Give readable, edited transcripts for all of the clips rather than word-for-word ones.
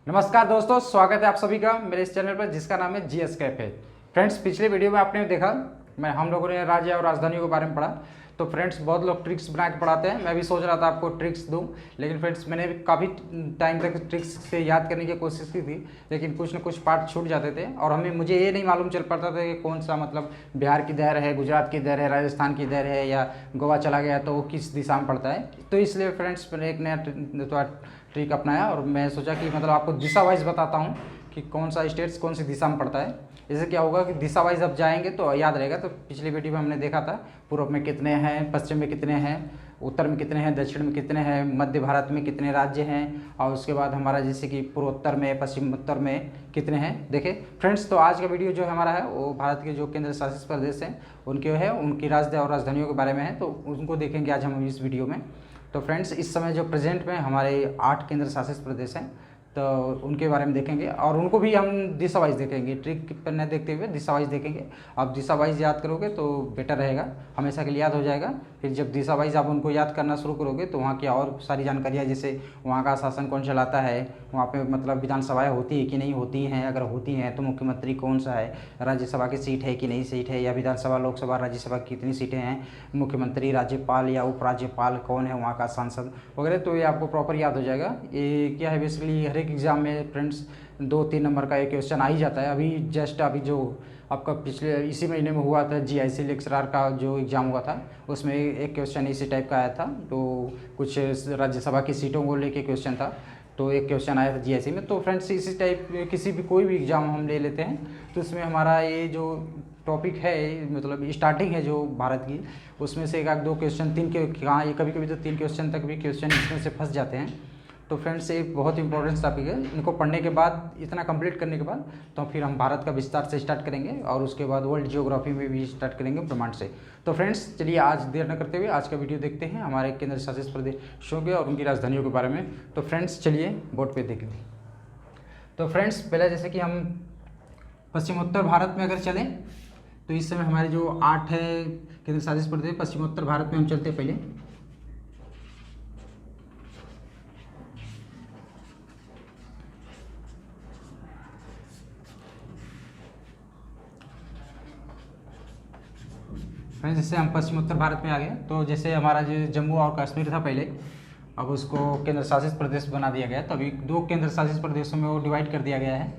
नमस्कार दोस्तों, स्वागत है आप सभी का मेरे इस चैनल पर जिसका नाम है जीएस कैफे। फ्रेंड्स, पिछले वीडियो में आपने देखा हम लोगों ने राज्य और राजधानियों के बारे में पढ़ा। तो फ्रेंड्स, बहुत लोग ट्रिक्स बना के पढ़ाते हैं। मैं भी सोच रहा था आपको ट्रिक्स दूं, लेकिन फ्रेंड्स मैंने भी काफ़ी टाइम तक ट्रिक्स से याद करने की कोशिश की थी, लेकिन कुछ न कुछ पार्ट छूट जाते थे और मुझे ये नहीं मालूम चल पाता था कि कौन सा मतलब बिहार की दर है, गुजरात की दर है, राजस्थान की दर है, या गोवा चला गया तो वो किस दिशा में पड़ता है। तो इसलिए फ्रेंड्स मैंने एक नया ट्रिक अपनाया और मैं सोचा कि मतलब आपको दिशा वाइज बताता हूँ कि कौन सा स्टेट्स कौन सी दिशा में पड़ता है। इससे क्या होगा कि दिशा वाइज अब जाएंगे तो याद रहेगा। तो पिछली वीडियो में हमने देखा था पूर्व में कितने हैं, पश्चिम में कितने हैं, उत्तर में कितने हैं, दक्षिण में कितने हैं, मध्य भारत में कितने राज्य हैं, और उसके बाद हमारा जैसे कि पूर्वोत्तर में, पश्चिम उत्तर में कितने हैं। देखिए फ्रेंड्स, तो आज का वीडियो जो हमारा है वो भारत के जो केंद्र शासित प्रदेश हैं उनके है, उनकी राज्य और राजधानियों के बारे में है, तो उनको देखेंगे आज हम इस वीडियो में। तो फ्रेंड्स, इस समय जो प्रेजेंट में हमारे 8 केंद्र शासित प्रदेश हैं तो उनके बारे में देखेंगे और उनको भी हम दिशा वाइज देखेंगे। ट्रिक पर न देखते हुए दिशा वाइज देखेंगे। आप दिशा वाइज याद करोगे तो बेटर रहेगा, हमेशा के लिए याद हो जाएगा। फिर जब दिशा वाइज आप उनको याद करना शुरू करोगे तो वहाँ की और सारी जानकारियाँ, जैसे वहाँ का शासन कौन चलाता है, वहाँ पे मतलब विधानसभाएँ होती है कि नहीं होती हैं, अगर होती हैं तो मुख्यमंत्री कौन सा है, राज्यसभा की सीट है कि नहीं सीट है, या विधानसभा, लोकसभा, राज्यसभा की कितनी सीटें हैं, मुख्यमंत्री, राज्यपाल या उपराज्यपाल कौन है, वहाँ का सांसद वगैरह, तो ये आपको प्रॉपर याद हो जाएगा। ये क्या है, बेसिकली हर एक एग्ज़ाम में फ्रेंड्स 2-3 नंबर का एक क्वेश्चन आ ही जाता है। अभी जो आपका पिछले इसी महीने में हुआ था जीआईसी लेक्चरर का जो एग्ज़ाम हुआ था, उसमें एक क्वेश्चन इसी टाइप का आया था। तो कुछ राज्यसभा की सीटों को लेके क्वेश्चन था, तो एक क्वेश्चन आया था जीआईसी में। तो फ्रेंड्स, इसी टाइप किसी भी कोई भी एग्ज़ाम हम ले लेते हैं तो इसमें हमारा ये जो टॉपिक है, मतलब स्टार्टिंग है जो भारत की, उसमें से 1-2 क्वेश्चन, 3 के कहाँ, ये कभी कभी तो 3 क्वेश्चन तक भी क्वेश्चन इसमें से फंस जाते हैं। तो फ्रेंड्स, ये बहुत इंपॉर्टेंट टॉपिक है। इनको पढ़ने के बाद, इतना कंप्लीट करने के बाद, तो फिर हम भारत का विस्तार से स्टार्ट करेंगे और उसके बाद वर्ल्ड जियोग्राफी में भी स्टार्ट करेंगे, ब्रह्मांड से। तो फ्रेंड्स, चलिए आज देर न करते हुए आज का वीडियो देखते हैं हमारे केंद्र शासित प्रदेशों के और उनकी राजधानियों के बारे में। तो फ्रेंड्स, चलिए बोर्ड पे देखते हैं। तो फ्रेंड्स, पहले जैसे कि हम पश्चिमोत्तर भारत में अगर चलें तो इस समय हमारे जो 8 है केंद्र शासित प्रदेश पश्चिमोत्तर भारत में हम चलते हैं पहले। फ्रेंड्स, जैसे हम पश्चिमोत्तर भारत में आ गए तो जैसे हमारा जो जम्मू और कश्मीर था पहले, अब उसको केंद्र शासित प्रदेश बना दिया गया। तो अभी 2 केंद्र शासित प्रदेशों में वो डिवाइड कर दिया गया है।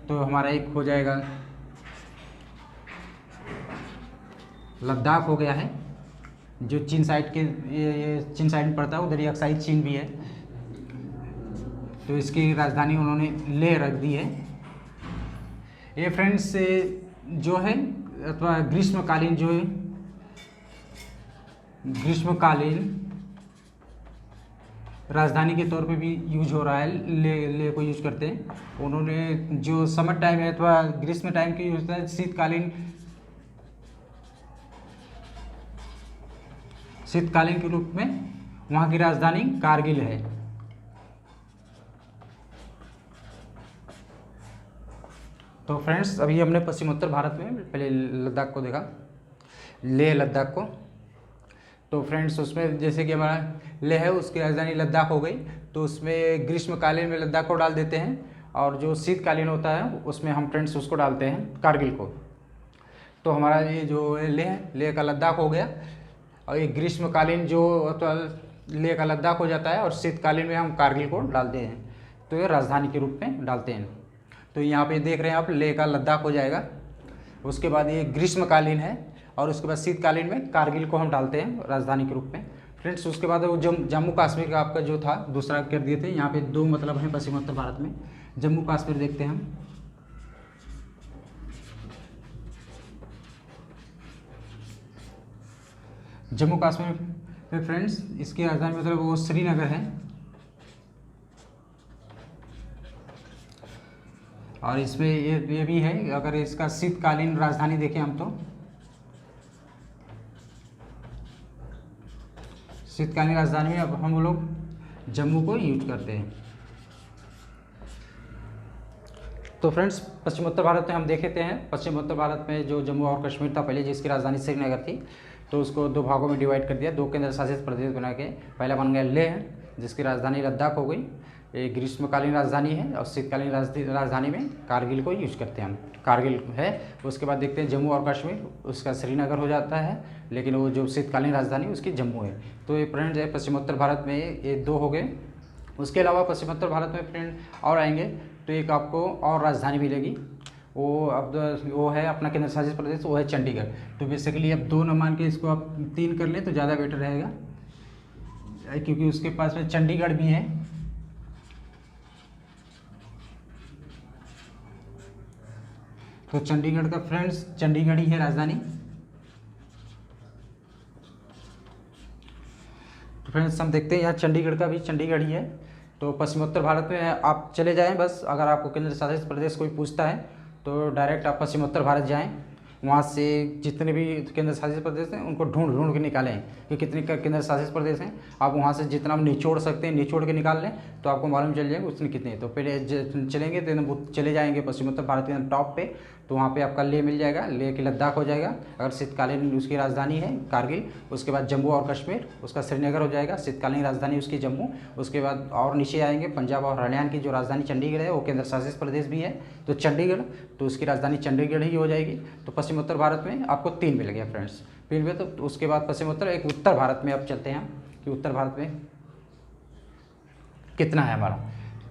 तो हमारा एक हो जाएगा लद्दाख, हो गया है जो चीन साइड के, ये चीन साइड में पड़ता है, उधर ही अक्साई चीन भी है। तो इसकी राजधानी उन्होंने लेह रख दी है। ये फ्रेंड्स जो है अथवा ग्रीष्मकालीन जो है, ग्रीष्मकालीन राजधानी के तौर पे भी यूज हो रहा है। ले को यूज करते हैं उन्होंने। जो समर टाइम है अथवा ग्रीष्म टाइम की यूज होता है, शीतकालीन के रूप में वहाँ की राजधानी कारगिल है। तो फ्रेंड्स, अभी हमने पश्चिमोत्तर भारत में पहले लद्दाख को देखा, लेह लद्दाख को। तो फ्रेंड्स, उसमें जैसे कि हमारा लेह है उसकी राजधानी लद्दाख हो गई, तो उसमें ग्रीष्मकालीन में लद्दाख को डाल देते हैं, और जो शीतकालीन होता है उसमें हम फ्रेंड्स उसको डालते हैं कारगिल को। तो हमारा ये जो लेह का लद्दाख हो गया, और ये ग्रीष्मकालीन जो तो लेह का लद्दाख हो जाता है, और शीतकालीन में हम कारगिल को डालते हैं, तो ये राजधानी के रूप में डालते हैं। तो यहाँ पे देख रहे हैं आप, लेह का लद्दाख हो जाएगा। उसके बाद ये ग्रीष्मकालीन है, और उसके बाद शीतकालीन में कारगिल को हम डालते हैं राजधानी के रूप में। फ्रेंड्स, उसके बाद वो जम्मू कश्मीर का आपका जो था दूसरा कर दिए थे। यहाँ पे 2 मतलब हैं पश्चिमोत्तर भारत में। जम्मू कश्मीर देखते हैं हम। जम्मू कश्मीर में फ्रेंड्स इसकी राजधानी मतलब वो श्रीनगर है, और इसमें ये भी है। अगर इसका शीतकालीन राजधानी देखें हम, तो शीतकालीन राजधानी में अब हम लोग जम्मू को यूज करते हैं। तो फ्रेंड्स, पश्चिमोत्तर भारत में हम देखे हैं, पश्चिमोत्तर भारत में जो जम्मू और कश्मीर था पहले, जिसकी राजधानी श्रीनगर थी, तो उसको 2 भागों में डिवाइड कर दिया, 2 केंद्र शासित प्रदेश बना के। पहला बन गया लेह, जिसकी राजधानी लद्दाख हो गई। ये ग्रीष्मकालीन राजधानी है और शीतकालीन राजधानी में कारगिल को यूज करते हैं हम, कारगिल है। उसके बाद देखते हैं जम्मू और कश्मीर, उसका श्रीनगर हो जाता है, लेकिन वो जो शीतकालीन राजधानी उसकी जम्मू है। तो ये फ्रेंड है पश्चिमोत्तर भारत में ये 2 हो गए। उसके अलावा पश्चिमोत्तर भारत में फ्रेंड और आएंगे तो एक आपको और राजधानी मिलेगी, वो अब वो है अपना केंद्र शासित प्रदेश, वो है चंडीगढ़। तो बेसिकली अब 2 न मान के इसको आप 3 कर लें तो ज़्यादा बेटर रहेगा, क्योंकि उसके पास में चंडीगढ़ भी है। तो चंडीगढ़ का फ्रेंड्स चंडीगढ़ ही है राजधानी। तो फ्रेंड्स हम देखते हैं यहाँ चंडीगढ़ का भी चंडीगढ़ ही है। तो पश्चिमोत्तर भारत में आप चले जाएं, बस अगर आपको केंद्र शासित प्रदेश कोई पूछता है तो डायरेक्ट आप पश्चिमोत्तर भारत जाएं, वहाँ से जितने भी केंद्र शासित प्रदेश हैं उनको ढूंढ ढूंढ के निकालें कि कितने केंद्र शासित प्रदेश हैं। आप वहाँ से जितना निचोड़ सकते हैं निचोड़ के निकाल लें तो आपको मालूम चल जाएगा उसने कितने। तो पहले चलेंगे तो चले जाएंगे पश्चिमोत्तर भारत के टॉप पे, तो वहाँ पे आपका लेह मिल जाएगा, लेह की लद्दाख हो जाएगा अगर शीतकालीन उसकी राजधानी है कारगिल। उसके बाद जम्मू और कश्मीर, उसका श्रीनगर हो जाएगा, शीतकालीन राजधानी उसकी जम्मू। उसके बाद और नीचे आएंगे पंजाब और हरियाणा की जो राजधानी चंडीगढ़ है वो केंद्र शासित प्रदेश भी है, तो चंडीगढ़, तो उसकी राजधानी चंडीगढ़ ही हो जाएगी। तो पश्चिमोत्तर भारत में आपको 3 मिल गया फ्रेंड्स, 3 में। तो उसके बाद पश्चिमोत्तर एक उत्तर भारत में अब चलते हैं कि उत्तर भारत में कितना है हमारा।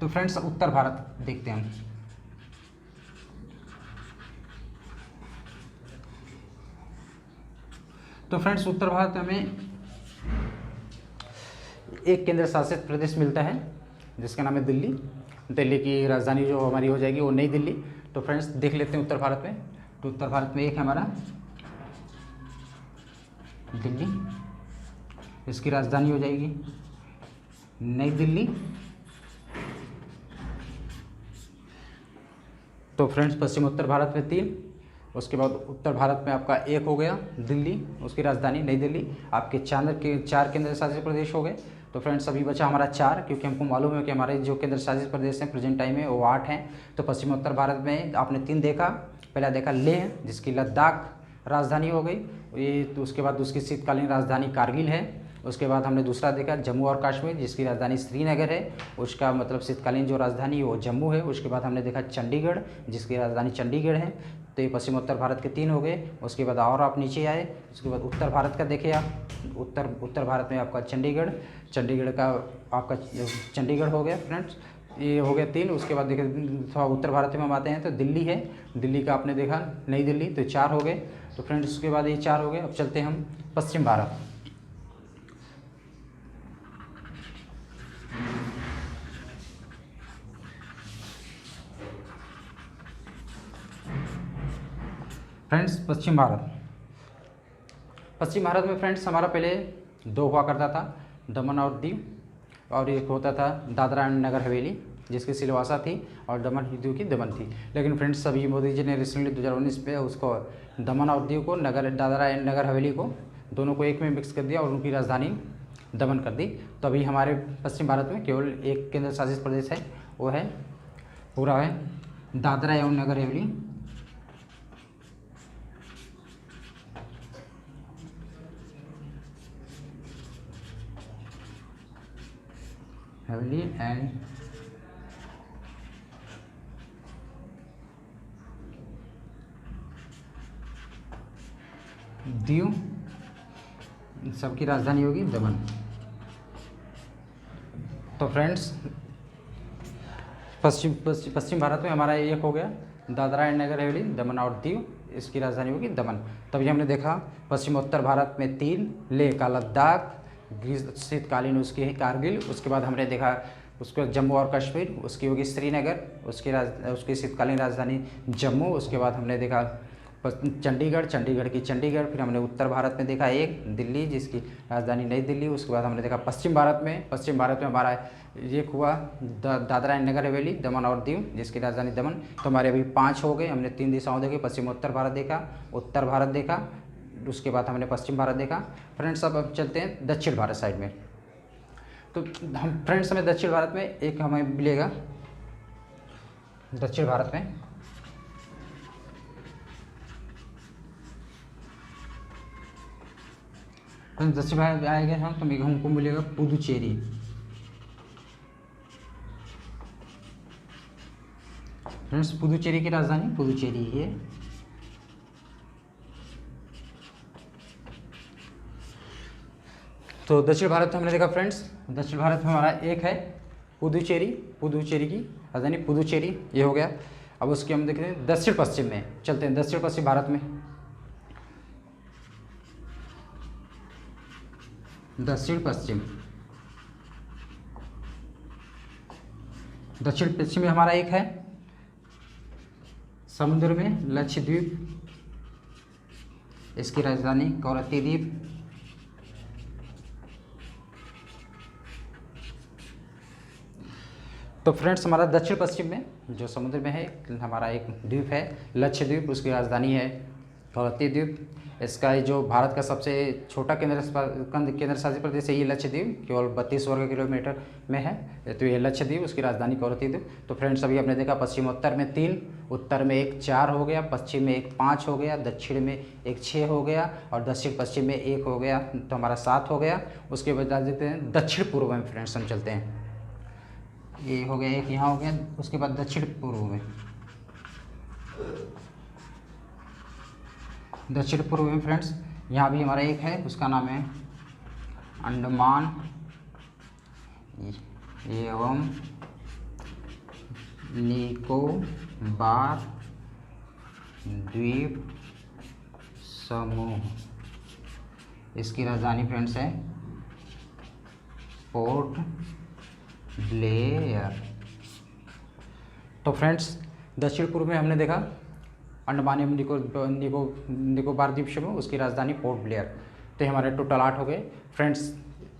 तो फ्रेंड्स उत्तर भारत देखते हैं हम। तो फ्रेंड्स उत्तर भारत में हमें एक केंद्र शासित प्रदेश मिलता है जिसका नाम है दिल्ली। दिल्ली की राजधानी जो हमारी हो जाएगी वो नई दिल्ली। तो फ्रेंड्स देख लेते हैं उत्तर भारत में। तो उत्तर भारत में एक है हमारा दिल्ली, इसकी राजधानी हो जाएगी नई दिल्ली। तो फ्रेंड्स पश्चिम उत्तर भारत में 3, उसके बाद उत्तर भारत में आपका 1 हो गया दिल्ली, उसकी राजधानी नई दिल्ली। आपके 4 केंद्र शासित प्रदेश हो गए। तो फ्रेंड्स अभी बचा हमारा 4, क्योंकि हमको मालूम है कि हमारे जो केंद्र शासित प्रदेश हैं प्रेजेंट टाइम में वो 8 हैं। तो पश्चिम उत्तर भारत में आपने 3 देखा, पहला देखा लेह जिसकी लद्दाख राजधानी हो गई ये, तो उसके बाद उसकी शीतकालीन राजधानी कारगिल है। उसके बाद हमने दूसरा देखा जम्मू और कश्मीर जिसकी राजधानी श्रीनगर है, उसका मतलब शीतकालीन जो राजधानी है वो जम्मू है। उसके बाद हमने देखा चंडीगढ़ जिसकी राजधानी चंडीगढ़ है। तो ये पश्चिम उत्तर भारत के 3 हो गए। उसके बाद और आप नीचे आए, उसके बाद उत्तर भारत का देखे आप, उत्तर भारत में आपका चंडीगढ़ का आपका चंडीगढ़ हो गया फ्रेंड्स, ये हो गया 3। उसके बाद देखे थोड़ा उत्तर भारत में हम आते हैं तो दिल्ली है, दिल्ली का आपने देखा नई दिल्ली, तो 4 हो गए। तो फ्रेंड्स उसके बाद ये 4 हो गए। अब चलते हैं हम पश्चिम भारत। फ्रेंड्स पश्चिम भारत में फ्रेंड्स हमारा पहले 2 हुआ करता था, दमन और दीव, और एक होता था दादरा एंड नगर हवेली जिसकी सिलवासा थी और दमन दीव की दमन थी। लेकिन फ्रेंड्स अभी मोदी जी ने रिसेंटली 2019 पे उसको दमन और दीव को दादरा एंड नगर हवेली को दोनों को एक में मिक्स कर दिया और उनकी राजधानी दमन कर दी। तो अभी हमारे पश्चिम भारत में केवल एक केंद्र शासित प्रदेश है, वो है पूरा है दादरा एवं नगर हवेली। हवेली एंड दीव, सबकी राजधानी होगी दमन। तो फ्रेंड्स पश्चिम भारत में हमारा एक हो गया दादरा एंड नगर हवेली, दमन और दीव, इसकी राजधानी होगी दमन। तभी हमने देखा पश्चिम उत्तर भारत में 3, लेह का लद्दाख, शीतकालीन उसकी है कारगिल। उसके बाद हमने देखा उसके जम्मू और कश्मीर, उसकी होगी श्रीनगर, उसकी शीतकालीन राजधानी जम्मू। उसके बाद हमने देखा चंडीगढ़ की चंडीगढ़। फिर हमने उत्तर भारत में देखा एक दिल्ली जिसकी राजधानी नई दिल्ली। उसके बाद हमने देखा पश्चिम भारत में हमारा एक हुआ दादरा एंड नगर हवेली, दमन और दीव जिसकी राजधानी दमन। तो हमारे अभी 5 हो गए। हमने 3 दिशाओं देखी, पश्चिम उत्तर भारत देखा, उत्तर भारत देखा, उसके बाद हमने पश्चिम भारत देखा। फ्रेंड्स अब चलते हैं दक्षिण भारत साइड में। तो हम फ्रेंड्स हमें दक्षिण भारत में एक हमें मिलेगा, दक्षिण भारत में दक्षिण भारत में आएंगे हम तो हमको मिलेगा पुदुचेरी। फ्रेंड्स पुदुचेरी की राजधानी पुदुचेरी है। तो दक्षिण भारत में हमने देखा फ्रेंड्स, दक्षिण भारत में हमारा एक है पुदुचेरी, पुदुचेरी की राजधानी पुदुचेरी, ये हो गया। अब उसके हम देखते हैं दक्षिण पश्चिम में, चलते हैं दक्षिण पश्चिम भारत में। दक्षिण पश्चिम में हमारा एक है समुद्र में लक्षद्वीप, इसकी राजधानी कवरत्ती द्वीप। तो फ्रेंड्स हमारा दक्षिण पश्चिम में जो समुद्र में है हमारा एक द्वीप है लक्षद्वीप, उसकी राजधानी है कवरत्ती द्वीप। इसका जो भारत का सबसे छोटा केंद्र शासित प्रदेश है ये लक्षद्वीप, केवल 32 वर्ग किलोमीटर में है। तो ये लक्षद्वीप, उसकी राजधानी कवरत्ती द्वीप। तो फ्रेंड्स अभी हमने देखा पश्चिमोत्तर में 3, उत्तर में एक 4 हो गया, पश्चिम में एक 5 हो गया, दक्षिण में एक 6 हो गया और दक्षिण पश्चिम में 1 हो गया, तो हमारा 7 हो गया। उसके बाद देखते हैं दक्षिण पूर्व में फ्रेंड्स हम चलते हैं, ये हो गया एक यहाँ हो गया। उसके बाद दक्षिण पूर्व में, दक्षिण पूर्व में फ्रेंड्स यहाँ भी हमारा एक है, उसका नाम है अंडमान एवं निकोबार द्वीप समूह, इसकी राजधानी फ्रेंड्स है पोर्ट ब्लेयर। तो फ्रेंड्स दक्षिण पूर्व में हमने देखा अंडमान एवं निकोबार द्वीप समूह, उसकी राजधानी पोर्ट ब्लेयर। तो हमारे टोटल 8 हो गए फ्रेंड्स।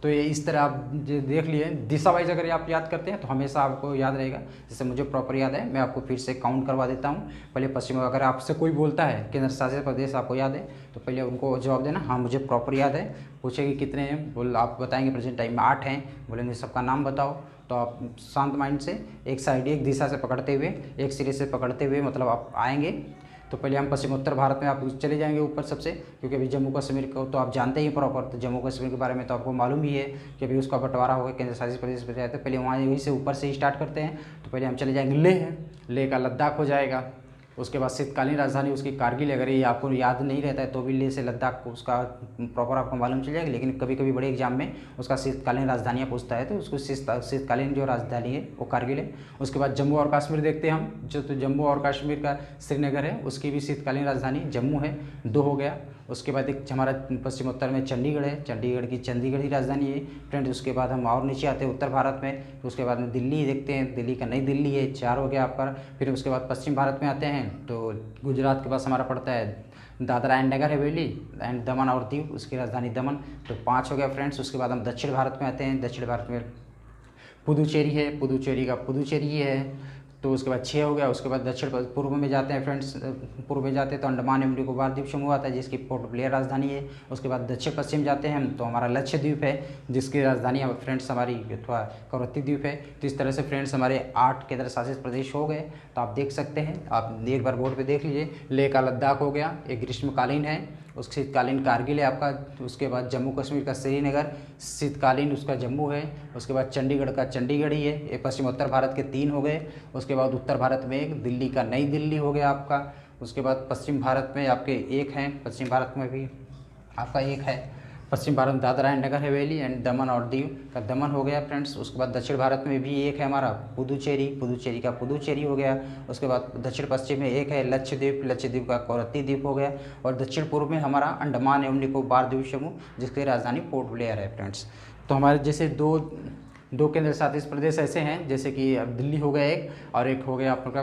तो ये इस तरह आप देख लिए दिशा वाइज अगर आप याद करते हैं तो हमेशा आपको याद रहेगा। जैसे मुझे प्रॉपर याद है, मैं आपको फिर से काउंट करवा देता हूँ। पहले पश्चिम, अगर आपसे कोई बोलता है केंद्र शासित प्रदेश आपको याद है तो पहले उनको जवाब देना हाँ मुझे प्रॉपर याद है। पूछेगी कितने हैं, बोल आप बताएंगे प्रेजेंट टाइम में 8 हैं, बोलेंगे सबका नाम बताओ। तो आप शांत माइंड से एक साइड एक दिशा से पकड़ते हुए, एक सिरे से पकड़ते हुए मतलब आप आएंगे। तो पहले हम पश्चिमोत्तर भारत में आप चले जाएंगे ऊपर सबसे, क्योंकि अभी जम्मू कश्मीर को तो आप जानते ही प्रॉपर। तो जम्मू कश्मीर के बारे में तो आपको मालूम ही है कि अभी उसका बंटवारा हो गया केंद्र शासित प्रदेश पर जाए, तो पहले वहाँ यहीं से ऊपर से ही स्टार्ट करते हैं। तो पहले हम चले जाएंगे लेह का लद्दाख हो जाएगा। उसके बाद शीतकालीन राजधानी उसकी कारगिल, अगर ये आपको याद नहीं रहता है तो भी लेह से लद्दाख को उसका प्रॉपर आपको मालूम चल जाएगा। लेकिन कभी कभी बड़े एग्जाम में उसका शीतकालीन राजधानियाँ पूछता है तो उसको शीतकालीन जो राजधानी है वो कारगिल है। उसके बाद जम्मू और कश्मीर देखते हैं हम, जो तो जम्मू और कश्मीर का श्रीनगर है, उसकी भी शीतकालीन राजधानी जम्मू है, 2 हो गया। उसके बाद एक हमारा पश्चिमोत्तर में चंडीगढ़ है, चंडीगढ़ की राजधानी है फ्रेंड्स। उसके बाद हम और नीचे आते हैं उत्तर भारत में, तो उसके बाद में दिल्ली देखते हैं, दिल्ली का नई दिल्ली है, 4 हो गया आपका। फिर उसके बाद पश्चिम भारत में आते हैं तो गुजरात के पास हमारा पड़ता है दादरा एंड नगर हवेली एंड दमन और दीव, उसकी राजधानी दमन, तो 5 हो गया फ्रेंड्स। उसके बाद हम दक्षिण भारत में आते हैं, दक्षिण भारत में पुदुचेरी है, पुदुचेरी का पुदुचेरी ही है, तो उसके बाद 6 हो गया। उसके बाद दक्षिण पूर्व में जाते हैं फ्रेंड्स, पूर्व में जाते हैं तो अंडमान एवं निकोबार द्वीप समूह आता है जिसकी पोर्ट ब्लेयर राजधानी है। उसके बाद दक्षिण पश्चिम जाते हैं हम तो हमारा लक्षद्वीप है जिसकी राजधानी फ्रेंड्स हमारी अथवा कवरत्ती द्वीप है। तो इस तरह से फ्रेंड्स हमारे 8 केंद्र शासित प्रदेश हो गए। तो आप देख सकते हैं, आप एक बार बोर्ड पर देख लीजिए, लेह का लद्दाख हो गया, एक ग्रीष्मकालीन है, उसके शीतकालीन कारगिल है आपका। उसके बाद जम्मू कश्मीर का श्रीनगर शीतकालीन उसका जम्मू है। उसके बाद चंडीगढ़ का चंडीगढ़ ही है। ये पश्चिमोत्तर भारत के 3 हो गए। उसके बाद उत्तर भारत में एक, दिल्ली का नई दिल्ली हो गया आपका। उसके बाद पश्चिम भारत में आपके 1 हैं, पश्चिम भारत में भी आपका 1 है। पश्चिम भारत में दादरा एंड नगर हवेली एंड दमन और दीव का दमन हो गया फ्रेंड्स। उसके बाद दक्षिण भारत में भी 1 है हमारा पुदुचेरी, पुदुचेरी का पुदुचेरी हो गया। उसके बाद दक्षिण पश्चिम में 1 है लक्षद्वीप, लक्षद्वीप का कवरत्ती द्वीप हो गया। और दक्षिण पूर्व में हमारा अंडमान एवं निकोबार द्वीप समूह जिसकी राजधानी पोर्ट ब्लेयर है फ्रेंड्स। तो हमारे जैसे दो केंद्र शासित प्रदेश ऐसे हैं, जैसे कि अब दिल्ली हो गया एक, और एक हो गया आपका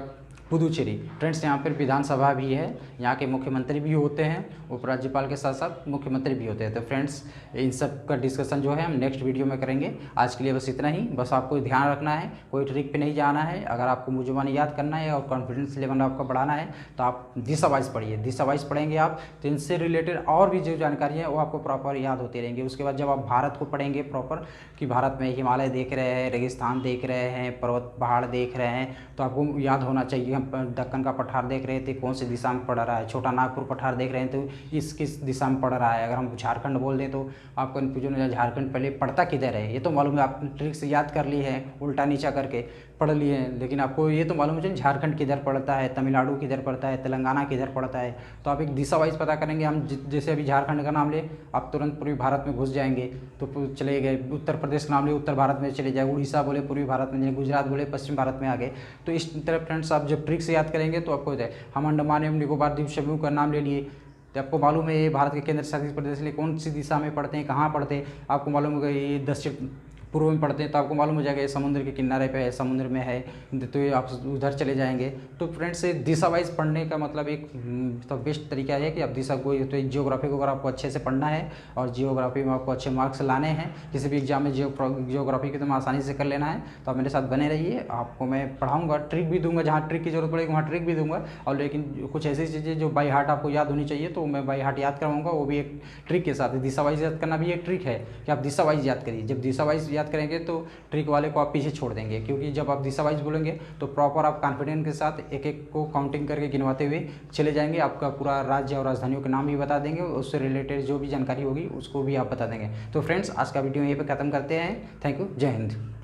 पुदुचेरी। फ्रेंड्स यहाँ पर विधानसभा भी है, यहाँ के मुख्यमंत्री भी होते हैं, उपराज्यपाल के साथ साथ मुख्यमंत्री भी होते हैं। तो फ्रेंड्स इन सब का डिस्कशन जो है हम नेक्स्ट वीडियो में करेंगे। आज के लिए बस इतना ही। बस आपको ध्यान रखना है, कोई ट्रिक पे नहीं जाना है। अगर आपको मुजुबानी याद करना है और कॉन्फिडेंस लेवल आपका बढ़ाना है तो आप दिशा वाइज पढ़िए। दिशा वाइज पढ़ेंगे आप तो इनसे रिलेटेड और भी जो जानकारी है वो आपको प्रॉपर याद होती रहेंगी। उसके बाद जब आप भारत को पढ़ेंगे प्रॉपर कि भारत में हिमालय देख रहे हैं, रेगिस्तान देख रहे हैं, पर्वत पहाड़ देख रहे हैं, तो आपको याद होना चाहिए। हम दक्कन का पठार देख रहे थे, कौन सी दिशा में पड़ रहा है। छोटा नागपुर पठार देख रहे हैं तो इस किस दिशा में पड़ रहा है। अगर हम झारखंड बोल दें तो आपको कन्फ्यूजन हो जाए, झारखंड पहले पड़ता किधर है, ये तो मालूम है, आप ट्रिक से याद कर ली है उल्टा नीचा करके। पढ़ लिए हैं, लेकिन आपको ये तो मालूम है झारखंड किधर पड़ता है, तमिलनाडु किधर पड़ता है, तेलंगाना किधर पड़ता है। तो आप एक दिशा वाइज पता करेंगे। हम जैसे अभी झारखंड का नाम ले, आप तुरंत पूर्वी भारत में घुस जाएंगे तो चले गए। उत्तर प्रदेश का नाम ले, उत्तर भारत में चले जाए। उड़ीसा बोले पूर्वी भारत में, गुजरात बोले पश्चिम भारत में आ गए। तो इस तरह फ्रेंड्स आप जब ट्रिक से याद करेंगे तो आपको होता है। हम अंडमान एवं निकोबार द्वीप समूह का नाम ले लिए, तो आपको मालूम है ये भारत के केंद्र शासित प्रदेश के लिए कौन सी दिशा में पड़ते हैं, कहाँ पड़ते हैं। आपको मालूम होगा ये दक्षिण पूर्व में पड़ते हैं, तो आपको मालूम हो जाएगा ये समुद्र के किनारे पे है, समुद्र में है, तो ये आप उधर चले जाएंगे। तो फ्रेंड्स दिशा वाइज पढ़ने का मतलब एक तो बेस्ट तरीका है कि आप दिशा को, तो जियोग्राफी को अगर आपको अच्छे से पढ़ना है और जियोग्राफी में आपको अच्छे मार्क्स लाने हैं, किसी भी एग्जाम में जियोग्राफी की तो आसानी से कर लेना है, तो आप मेरे साथ बने रहिए। आपको मैं पढ़ाऊँगा, ट्रिक भी दूंगा, जहाँ ट्रिक की जरूरत पड़ेगी वहाँ ट्रिक भी दूंगा। और लेकिन कुछ ऐसी चीज़ें जो बाई हार्ट आपको याद होनी चाहिए, तो मैं बाई हार्ट याद करवाऊँगा, वो भी एक ट्रिक के साथ। दिशा वाइज याद करना भी एक ट्रिक है कि आप दिशा वाइज याद करिए। जब दिशा वाइज याद करेंगे तो ट्रिक वाले को आप पीछे छोड़ देंगे, क्योंकि जब आप दिशा वाइज बोलेंगे तो प्रॉपर आप कॉन्फिडेंस के साथ एक एक को काउंटिंग करके गिनवाते हुए चले जाएंगे। आपका पूरा राज्य और राजधानियों के नाम भी बता देंगे, उससे रिलेटेड जो भी जानकारी होगी उसको भी आप बता देंगे। तो फ्रेंड्स आज का वीडियो यहीं पे ख़त्म करते हैं। थैंक यू, जय हिंद।